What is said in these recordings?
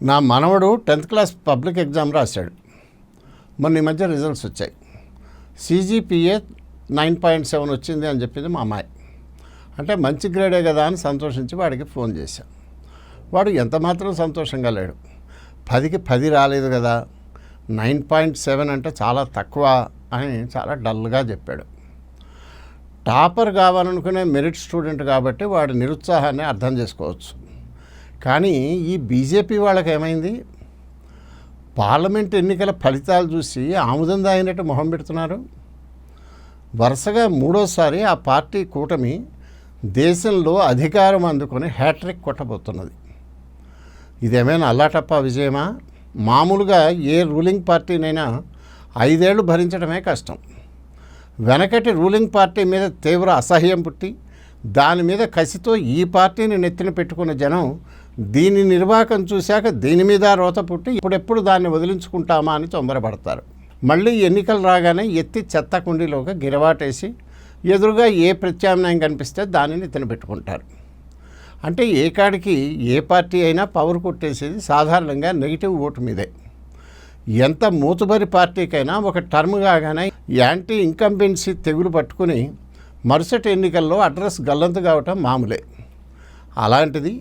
నా మనవడు 10th class public exam రాశాడు. మొన్న ఈ మధ్య రిజల్ట్స్ వచ్చాయి. CGPA 9.7 వచ్చింది అని చెప్పింది మా అమ్మాయి. అంటే మంచి గ్రేడే కదా అని సంతోషించి వాడికి ఫోన్ చేశాం. వాడు ఎంత మాత్రం సంతోషంగా లేడు. 10కి 10 రాలేదు కదా, 9.7 అంటే చాలా తక్కువ అని చాలా డల్గా చెప్పాడు. టాపర్ కావాలనుకునే మెరిట్ స్టూడెంట్ కాబట్టి వాడి నిరుత్సాహాన్ని అర్థం చేసుకోవచ్చు. కానీ ఈ బీజేపీ వాళ్ళకి ఏమైంది? పార్లమెంట్ ఎన్నికల ఫలితాలు చూసి ఆముదం దాగినట్టు మొహం పెడుతున్నారు. వరుసగా మూడోసారి ఆ పార్టీ కూటమి దేశంలో అధికారం అందుకొని హ్యాట్రిక్ కొట్టబోతున్నది. ఇదేమైనా అల్లాటప్ప విజయమా? మామూలుగా ఏ రూలింగ్ పార్టీనైనా 5 ఏళ్ళు భరించడమే కష్టం. వెనకటి రూలింగ్ పార్టీ మీద తీవ్ర అసహ్యం పుట్టి దాని మీద కసితో ఈ పార్టీని నెత్తిన పెట్టుకున్న జనం దీని నిర్వాహకం చూశాక దీని మీద రోత పుట్టి ఇప్పుడెప్పుడు దాన్ని వదిలించుకుంటామా అని తొందరపడతారు. మళ్ళీ ఎన్నికలు రాగానే ఎత్తి చెత్త కుండీలోకి గిరవాటేసి ఎదురుగా ఏ ప్రత్యామ్నాయం కనిపిస్తే దానిని తినబెట్టుకుంటారు. అంటే ఏ కాడికి ఏ పార్టీ అయినా పవర్ కొట్టేసేది సాధారణంగా నెగిటివ్ ఓటు మీదే. ఎంత మూతుబరి పార్టీకైనా ఒక టర్మ్ కాగానే యాంటీ ఇన్కంబెన్సీ తెగులు పట్టుకుని మరుసటి ఎన్నికల్లో అడ్రస్ గల్లంతు కావటం మామూలే. అలాంటిది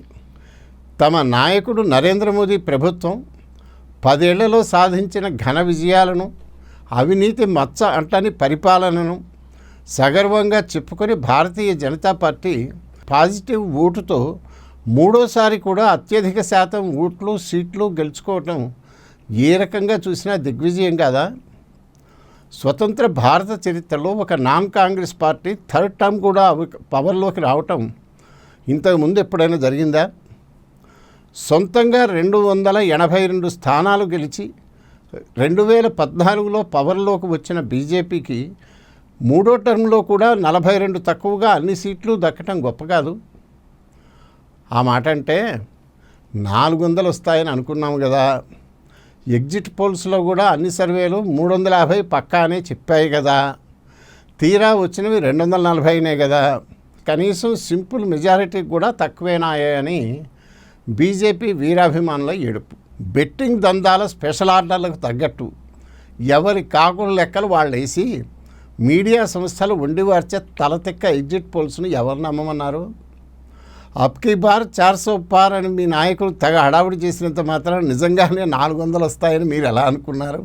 తమ నాయకుడు నరేంద్ర మోదీ ప్రభుత్వం 10 ఏళ్లలో సాధించిన ఘన విజయాలను, అవినీతి మచ్చ అంటని పరిపాలనను సగర్వంగా చెప్పుకొని భారతీయ జనతా పార్టీ పాజిటివ్ ఓటుతో మూడోసారి కూడా అత్యధిక శాతం ఓట్లు సీట్లు గెలుచుకోవటం ఏ రకంగా చూసినా దిగ్విజయం కాదా? స్వతంత్ర భారత చరిత్రలో ఒక non Congress party 3rd term కూడా పవర్లోకి రావటం ఇంతకుముందు ఎప్పుడైనా జరిగిందా? సొంతంగా 282 స్థానాలు గెలిచి 2014లో పవర్లోకి వచ్చిన బీజేపీకి మూడో టర్మ్లో కూడా 42 తక్కువగా అన్ని సీట్లు దక్కటం గొప్ప కాదు. ఆ మాట అంటే 400 వస్తాయని అనుకున్నాము కదా. ఎగ్జిట్ పోల్స్లో కూడా అన్ని సర్వేలు 350 పక్కానే చెప్పాయి కదా. తీరా వచ్చినవి 240నే కదా. కనీసం సింపుల్ మెజారిటీకి కూడా తక్కువేనాయని బీజేపీ వీరాభిమానుల ఏడుపు. బెట్టింగ్ దందాల స్పెషల్ ఆర్డర్లకు తగ్గట్టు ఎవరి కాకుల లెక్కలు వాళ్ళు వేసి మీడియా సంస్థలు వండివార్చే తలతెక్క ఎగ్జిట్ పోల్స్ను ఎవరు నమ్మమన్నారు? అబ్కీ బార్ 400 పార్ అని మీ నాయకులు తెగ హడావుడి చేసినంత మాత్రం నిజంగానే 400 వస్తాయని మీరు ఎలా అనుకున్నారు?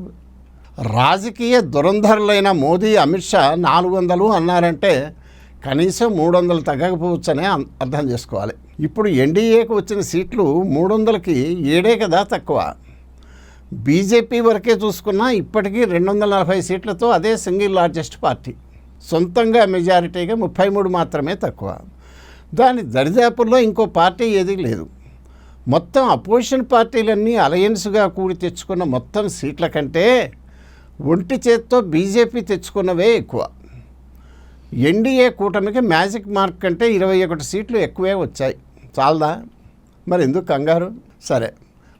రాజకీయ దురంధరులైన మోదీ, అమిత్ షా 400 అన్నారంటే కనీసం 300 తగ్గకపోవచ్చనే అర్థం చేసుకోవాలి. ఇప్పుడు ఎన్డీఏకు వచ్చిన సీట్లు 300కి 7 కదా తక్కువ. బీజేపీ వరకే చూసుకున్నా ఇప్పటికీ 240 సీట్లతో అదే సింగిల్ లార్జెస్ట్ పార్టీ. సొంతంగా మెజారిటీగా 33 మాత్రమే తక్కువ. దాని దరిదాపుల్లో ఇంకో పార్టీ ఏదీ లేదు. మొత్తం అపోజిషన్ పార్టీలన్నీ అలయన్స్గా కూడి తెచ్చుకున్న మొత్తం సీట్ల కంటే ఒంటి చేత్తో బీజేపీ తెచ్చుకున్నవే ఎక్కువ. ఎన్డీఏ కూటమికి మ్యాజిక్ మార్క్ కంటే 21 సీట్లు ఎక్కువే వచ్చాయి. చాలదా? మరి ఎందుకు కంగారు? సరే,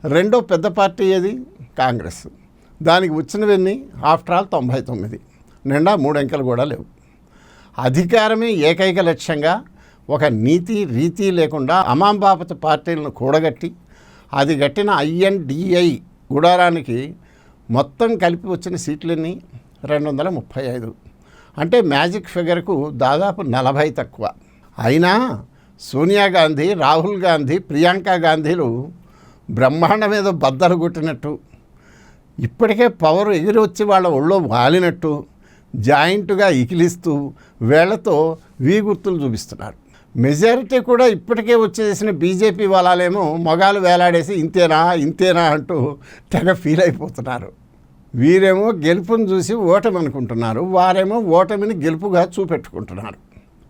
రెండో పెద్ద పార్టీ ఏది? కాంగ్రెస్. దానికి వచ్చినవన్నీ ఆఫ్టర్ ఆల్ 99. నిండా 3 అంకెలు కూడా లేవు. అధికారమే ఏకైక లక్ష్యంగా ఒక నీతి రీతి లేకుండా అమాంబాపత పార్టీలను కూడగట్టి అది గట్టిన INDI గుడారానికి మొత్తం కలిపి వచ్చిన సీట్లన్నీ 235. అంటే మ్యాజిక్ ఫిగర్కు దాదాపు 40 తక్కువ. అయినా సోనియా గాంధీ, రాహుల్ గాంధీ, ప్రియాంక గాంధీలు బ్రహ్మాండ మీద బద్దలు కొట్టినట్టు, ఇప్పటికే పవర్ ఎగిరి వచ్చి వాళ్ళ ఒళ్ళో వాలినట్టు జాయింట్గా ఇకిలిస్తూ వేళ్లతో గుర్తులు చూపిస్తున్నారు. మెజారిటీ కూడా ఇప్పటికే వచ్చేసిన బీజేపీ వాళ్ళేమో మొగాలు వేలాడేసి ఇంతేనా అంటూ తెగ ఫీల్ అయిపోతున్నారు. వీరేమో గెలుపుని చూసి ఓటమి అనుకుంటున్నారు, వారేమో ఓటమిని గెలుపుగా చూపెట్టుకుంటున్నారు.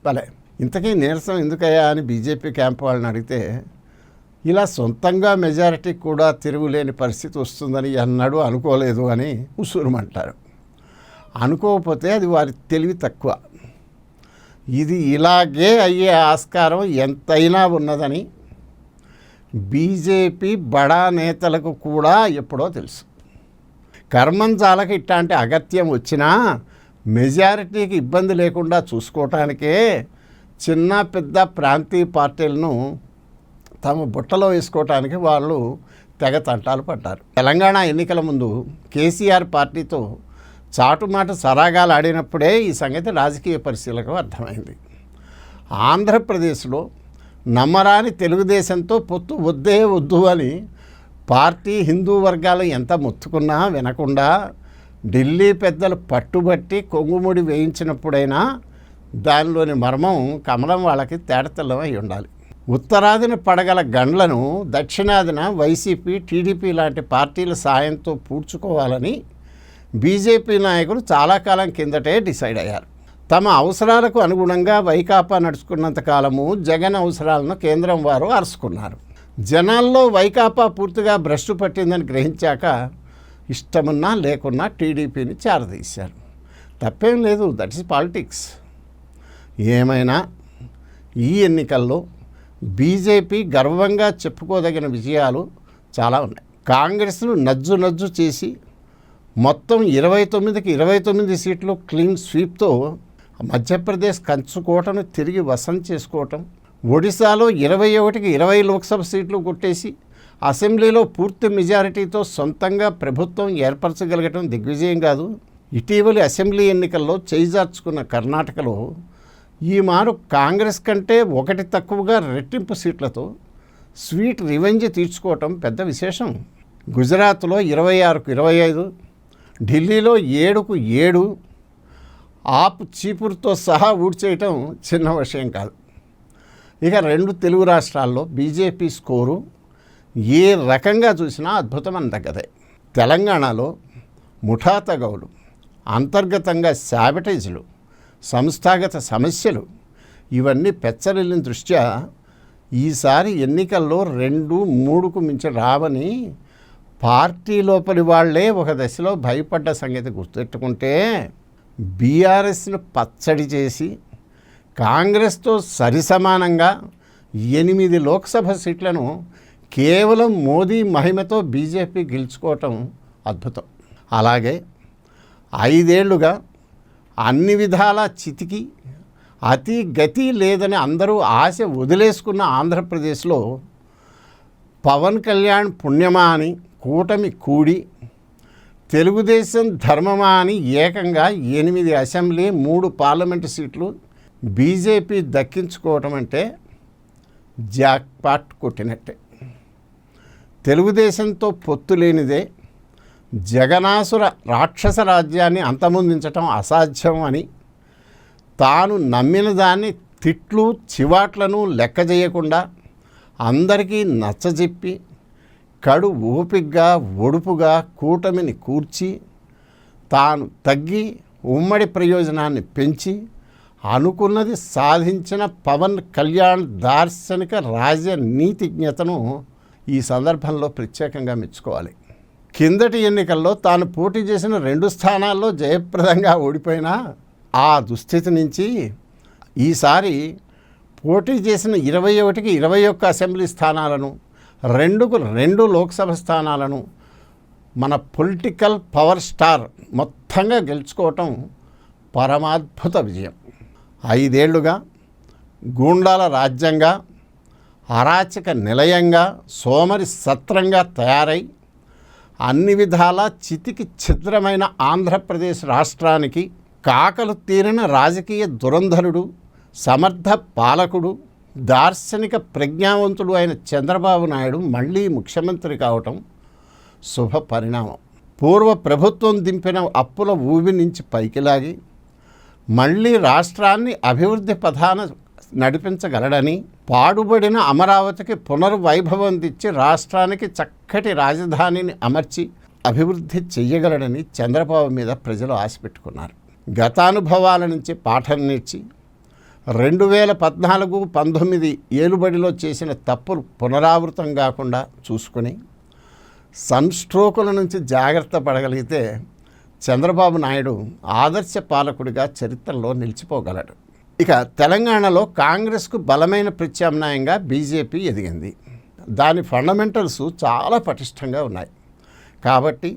భలే, ఇంతకీ నీరసం ఎందుకయ్యా అని బీజేపీ క్యాంప్ వాళ్ళని అడిగితే ఇలా సొంతంగా మెజారిటీ కూడా తిరుగులేని పరిస్థితి వస్తుందని ఎన్నడూ అనుకోలేదు అని ఉసూరుమంటారు. అనుకోకపోతే అది వారి తెలివి తక్కువ. ఇది ఇలాగే అయ్యే ఆస్కారం ఎంతైనా ఉన్నదని బీజేపీ బడా నేతలకు కూడా ఎప్పుడో తెలుసు. కర్మంచాలకు ఇట్లాంటి అగత్యం వచ్చినా మెజారిటీకి ఇబ్బంది లేకుండా చూసుకోవటానికే చిన్న పెద్ద ప్రాంతీయ పార్టీలను తమ బుట్టలో వేసుకోవటానికి వాళ్ళు తెగ తంటాలు పడ్డారు. తెలంగాణ ఎన్నికల ముందు కేసీఆర్ పార్టీతో చాటుమాట సరాగాలు ఆడినప్పుడే ఈ సంగతి రాజకీయ పరిశీలనకు అర్థమైంది. ఆంధ్రప్రదేశ్లో నమ్మరాని తెలుగుదేశంతో పొత్తు వద్దే వద్దు అని పార్టీ హిందూ వర్గాలు ఎంత మొత్తుకున్నా వినకుండా ఢిల్లీ పెద్దలు పట్టుబట్టి కొంగుముడి వేయించినప్పుడైనా దానిలోని మర్మం కమలం వాళ్ళకి తేటతెల్లం అయి ఉండాలి. ఉత్తరాదిన పడగల గండ్లను దక్షిణాదిన వైసీపీ, టీడీపీ లాంటి పార్టీల సాయంతో పూడ్చుకోవాలని బీజేపీ నాయకులు చాలా కాలం కిందటే డిసైడ్ అయ్యారు. తమ అవసరాలకు అనుగుణంగా వైకాపా నడుచుకున్నంత కాలము జగన్ అవసరాలను కేంద్రం వారు అరుచుకున్నారు. జనాల్లో వైకాపా పూర్తిగా భ్రష్టు పట్టిందని గ్రహించాక ఇష్టమున్నా లేకున్నా టీడీపీని చేరదీశారు. తప్పేం లేదు, దట్ ఈస్ పాలిటిక్స్. ఏమైనా ఈ ఎన్నికల్లో బీజేపీ గర్వంగా చెప్పుకోదగిన విజయాలు చాలా ఉన్నాయి. కాంగ్రెస్ను నజ్జు చేసి మొత్తం 29కి 29 సీట్లు క్లీన్ స్వీప్తో మధ్యప్రదేశ్ కంచుకోటను తిరిగి వశం చేసుకోవటం, ఒడిశాలో 21కి 20 లోక్సభ సీట్లు కొట్టేసి అసెంబ్లీలో పూర్తి మెజారిటీతో సొంతంగా ప్రభుత్వం ఏర్పరచగలగటం దిగ్విజయం కాదు. ఇటీవలి అసెంబ్లీ ఎన్నికల్లో చేయిజార్చుకున్న కర్ణాటకలో ఈ మారు కాంగ్రెస్ కంటే ఒకటి తక్కువగా రెట్టింపు సీట్లతో స్వీట్ రివెంజ్ తీర్చుకోవటం పెద్ద విశేషం. గుజరాత్లో 26కు 25, ఢిల్లీలో 7కు 7 ఆప్ చీపురుతో సహా ఊడ్చేయటం చిన్న విషయం కాదు. ఇక 2 తెలుగు రాష్ట్రాల్లో బీజేపీ స్కోరు ఏ రకంగా చూసినా అద్భుతం అందగదే. తెలంగాణలో ముఠా తగవులు, అంతర్గతంగా శాబటేజ్లు, సంస్థాగత సమస్యలు ఇవన్నీ పెచ్చరిల్లిన దృష్ట్యా ఈసారి ఎన్నికల్లో 2-3కు మించి రావని పార్టీ లోపలి వాళ్లే ఒక దశలో భయపడ్డ సంగతి గుర్తెట్టుకుంటే బీఆర్ఎస్ను పచ్చడి చేసి కాంగ్రెస్తో సరిసమానంగా 8 లోక్సభ సీట్లను కేవలం మోదీ మహిమతో బీజేపీ గెలుచుకోవటం అద్భుతం. అలాగే 5 ఏళ్లుగా అన్ని విధాలా చితికి అతి గతి లేదని అందరూ ఆశ వదిలేసుకున్న ఆంధ్రప్రదేశ్లో పవన్ కళ్యాణ్ పుణ్యమా అని కూటమి కూడి తెలుగుదేశం ధర్మమా అని ఏకంగా 8 అసెంబ్లీ 3 పార్లమెంటు సీట్లు బీజేపీ దక్కించుకోవటం అంటే జాక్పాట్ కొట్టినట్టే. తెలుగుదేశంతో పొత్తు లేనిదే జగనాసుర రాక్షస రాజ్యాన్ని అంతమొందించటం అసాధ్యం అని తాను నమ్మిన దాన్ని తిట్లు చివాట్లను లెక్క చేయకుండా అందరికీ నచ్చజెప్పి కడు ఓపిగ్గా ఒడుపుగా కూటమిని కూర్చి తాను తగ్గి ఉమ్మడి ప్రయోజనాన్ని పెంచి అనుకున్నది సాధించిన పవన్ కళ్యాణ్ దార్శనిక రాజనీతిజ్ఞతను ఈ సందర్భంలో ప్రత్యేకంగా మెచ్చుకోవాలి. కిందటి ఎన్నికల్లో తాను పోటీ చేసిన 2 స్థానాల్లో జయప్రదంగా ఓడిపోయినా ఆ దుస్థితి నుంచి ఈసారి పోటీ చేసిన 21కి 21 అసెంబ్లీ స్థానాలను 2కు 2 లోక్సభ స్థానాలను మన పొలిటికల్ పవర్ స్టార్ మొత్తంగా గెలుచుకోవటం పరమాద్భుత విజయం. 5 ఏళ్లుగా గూండాల రాజ్యంగా, అరాచక నిలయంగా, సోమరి సత్రంగా తయారై అన్ని విధాలా చితికి ఛిద్రమైన ఆంధ్రప్రదేశ్ రాష్ట్రానికి కాకలు తీరిన రాజకీయ దురంధరుడు, సమర్థ పాలకుడు, దార్శనిక ప్రజ్ఞావంతుడు అయిన చంద్రబాబు నాయుడు మళ్ళీ ముఖ్యమంత్రి కావటం శుభ పరిణామం. పూర్వ ప్రభుత్వం దింపిన అప్పుల ఊబి నుంచి పైకి లాగి మళ్ళీ రాష్ట్రాన్ని అభివృద్ధి పథాన నడిపించగలడని, పాడుబడిన అమరావతికి పునర్వైభవం తెచ్చి రాష్ట్రానికి చక్కటి రాజధానిని అమర్చి అభివృద్ధి చెయ్యగలడని చంద్రబాబు మీద ప్రజలు ఆశ పెట్టుకున్నారు. గతానుభవాల నుంచి పాఠం నేర్చి 2014-19 ఏలుబడిలో చేసిన తప్పులు పునరావృతం కాకుండా చూసుకుని సన్స్ట్రోకుల నుంచి జాగ్రత్త పడగలిగితే చంద్రబాబు నాయుడు ఆదర్శ పాలకుడిగా చరిత్రలో నిలిచిపోగలడు. ఇక తెలంగాణలో కాంగ్రెస్కు బలమైన ప్రత్యామ్నాయంగా బీజేపీ ఎదిగింది. దాని ఫండమెంటల్స్ చాలా పటిష్టంగా ఉన్నాయి. కాబట్టి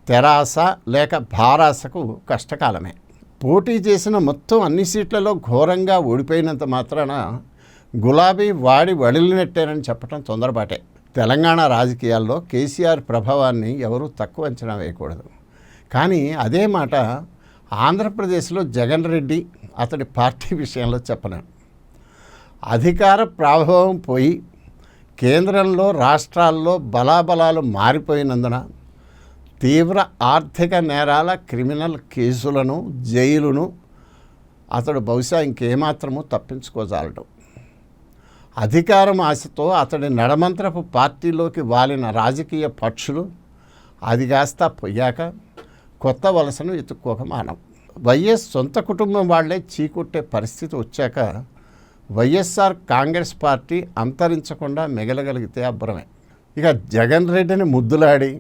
తెరాస లేక భారాసకు కష్టకాలమే. పోటీ చేసిన మొత్తం అన్ని సీట్లలో ఘోరంగా ఓడిపోయినంత మాత్రాన గులాబీ వాడి వడిలినట్టేనని చెప్పడం తొందరపాటే. తెలంగాణ రాజకీయాల్లో కేసీఆర్ ప్రభావాన్ని ఎవరూ తక్కువ అంచనా వేయకూడదు. కానీ అదే మాట ఆంధ్రప్రదేశ్లో జగన్ రెడ్డి అతడి పార్టీ విషయంలో చెప్పలేం. అధికార ప్రభావం పోయి కేంద్రంలో రాష్ట్రాల్లో బలాబలాలు మారిపోయినందున తీవ్ర ఆర్థిక నేరాల క్రిమినల్ కేసులను జైలును అతడు బహుశా ఇంకేమాత్రమూ తప్పించుకోజాలడు. అధికారం ఆశతో అతడి నడమంత్రపు పార్టీలోకి వాలిన రాజకీయ పక్షులు అది కాస్త పోయాక కొత్త వలసను ఎత్తుక్కోక మానం. వైఎస్ సొంత కుటుంబం వాళ్లే చీకొట్టే పరిస్థితి వచ్చాక వైఎస్ఆర్ కాంగ్రెస్ పార్టీ అంతరించకుండా మిగలగలిగితే అబ్బరమే. ఇక జగన్ రెడ్డిని ముద్దులాడి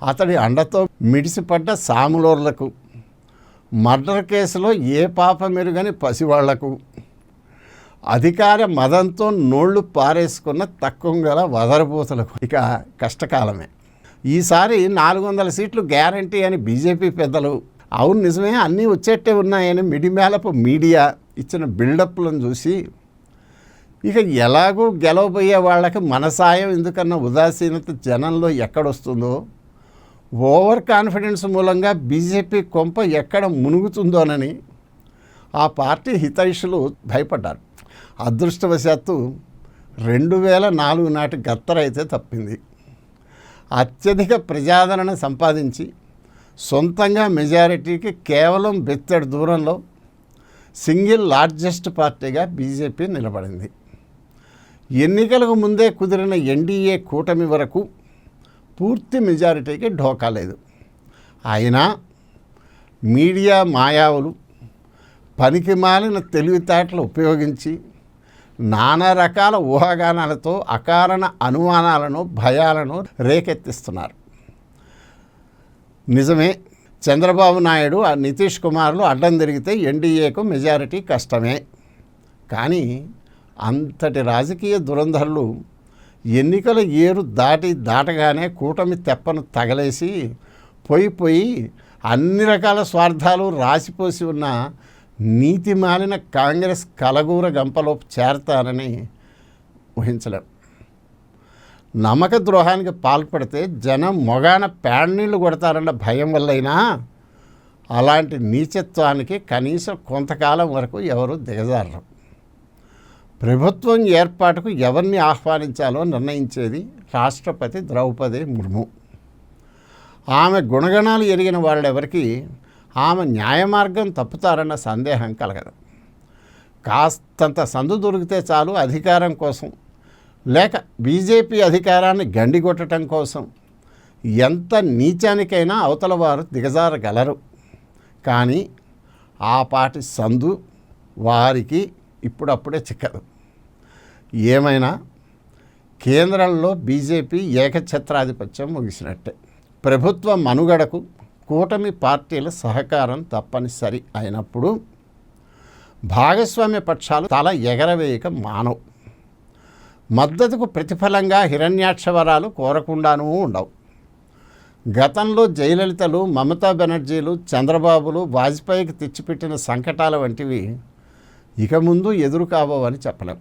అతడి అండతో మిడిసిపడ్డ సాములోర్లకు, మర్డర్ కేసులో ఏ పాప మెరుగని పసివాళ్లకు, అధికార మదంతో నోళ్లు పారేసుకున్న తక్కువ వదరబోతులకు ఇక కష్టకాలమే. ఈసారి 400 సీట్లు గ్యారంటీ అని బీజేపీ పెద్దలు, అవును నిజమే అన్నీ వచ్చేట్టే ఉన్నాయని మిడిమేలపు మీడియా ఇచ్చిన బిల్డప్లను చూసి ఇక ఎలాగూ గెలవబోయే వాళ్ళకి మన సాయం ఎందుకన్న ఉదాసీనత జనంలో ఎక్కడొస్తుందో, ఓవర్ కాన్ఫిడెన్స్ మూలంగా బీజేపీ కొంప ఎక్కడ మునుగుతుందోనని ఆ పార్టీ హితైషులు భయపడ్డారు. అదృష్టవశాత్తు 2004 నాటి గత్తరైతే తప్పింది. అత్యధిక ప్రజాదరణ సంపాదించి సొంతంగా మెజారిటీకి కేవలం బెత్తడి దూరంలో సింగిల్ లార్జెస్ట్ పార్టీగా బీజేపీ నిలబడింది. ఎన్నికలకు ముందే కుదిరిన ఎన్డీఏ కూటమి వరకు పూర్తి మెజారిటీకి ఢోకా లేదు. అయినా మీడియా మాయావులు పనికిమాలిన తెలివితేటలు ఉపయోగించి నానా రకాల ఊహాగానాలతో అకారణ అనుమానాలను, భయాలను రేకెత్తిస్తున్నారు. నిజమే, చంద్రబాబు నాయుడు, నితీష్ కుమార్లు అడ్డం తిరిగితే ఎన్డీఏకు మెజారిటీ కష్టమే. కానీ అంతటి రాజకీయ దురంధరులు ఎన్నికల ఏరు దాటగానే కూటమి తెప్పను తగలేసి పోయి అన్ని రకాల స్వార్థాలు రాసిపోసి ఉన్న నీతిమాలిన కాంగ్రెస్ కలగూర గంపలో చేరతారని ఊహించలేం. నమ్మక ద్రోహానికి పాల్పడితే జనం మొగాన పేడనీళ్లు కొడతారన్న భయం వల్లైనా అలాంటి నీచత్వానికి కనీసం కొంతకాలం వరకు ఎవరు దిగజారరు. ప్రభుత్వం ఏర్పాటుకు ఎవరిని ఆహ్వానించాలో నిర్ణయించేది రాష్ట్రపతి ద్రౌపది ముర్ము. ఆమె గుణగణాలు ఎరిగిన వాళ్ళెవరికి ఆమె న్యాయమార్గం తప్పుతారన్న సందేహం కలగదు. కాస్తంత సందు దొరికితే చాలు అధికారం కోసం, లేక బీజేపీ అధికారాన్ని గండిగొట్టడం కోసం ఎంత నీచానికైనా అవతల వారు దిగజారగలరు. కానీ ఆ పాటి సందు వారికి ఇప్పుడప్పుడే చిక్కదు. ఏమైనా కేంద్రంలో బీజేపీ ఏకఛత్రాధిపత్యం ముగిసినట్టే. ప్రభుత్వ మనుగడకు కూటమి పార్టీల సహకారం తప్పనిసరి అయినప్పుడు భాగస్వామ్య పక్షాలు తల ఎగరవేయక మానవు. మద్దతుకు ప్రతిఫలంగా హిరణ్యాక్షవరాలు కోరకుండానూ ఉండవు. గతంలో జయలలితలు, మమతా బెనర్జీలు, చంద్రబాబులు వాజ్పేయికి తెచ్చిపెట్టిన సంకటాల వంటివి ఇక ముందు ఎదురు కాబోవని చెప్పలేం.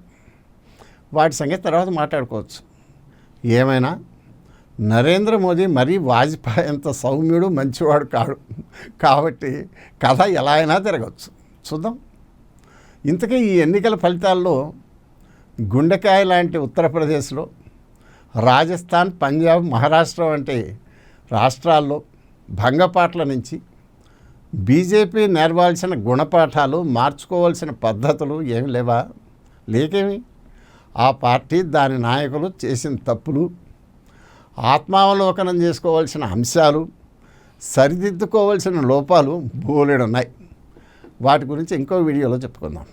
వాటి సంగతి తర్వాత మాట్లాడుకోవచ్చు. ఏమైనా నరేంద్ర మోదీ మరీ వాజ్పేయి అంత సౌమ్యుడు, మంచివాడు కాడు. కాబట్టి కథ ఎలా అయినా తిరగవచ్చు. చూద్దాం. ఇంతకీ ఈ ఎన్నికల ఫలితాల్లో గుండెకాయ లాంటి ఉత్తరప్రదేశ్లో, రాజస్థాన్, పంజాబ్, మహారాష్ట్ర వంటి రాష్ట్రాల్లో భంగపాట్ల నుంచి బీజేపీ నేర్వాల్సిన గుణపాఠాలు, మార్చుకోవాల్సిన పద్ధతులు ఏమి లేవా? లేకేమి? ఆ పార్టీ, దాని నాయకులు చేసిన తప్పులు, ఆత్మావలోకనం చేసుకోవాల్సిన అంశాలు, సరిదిద్దుకోవాల్సిన లోపాలు బోలెడున్నాయి. వాటి గురించి ఇంకో వీడియోలో చెప్పుకుందాం.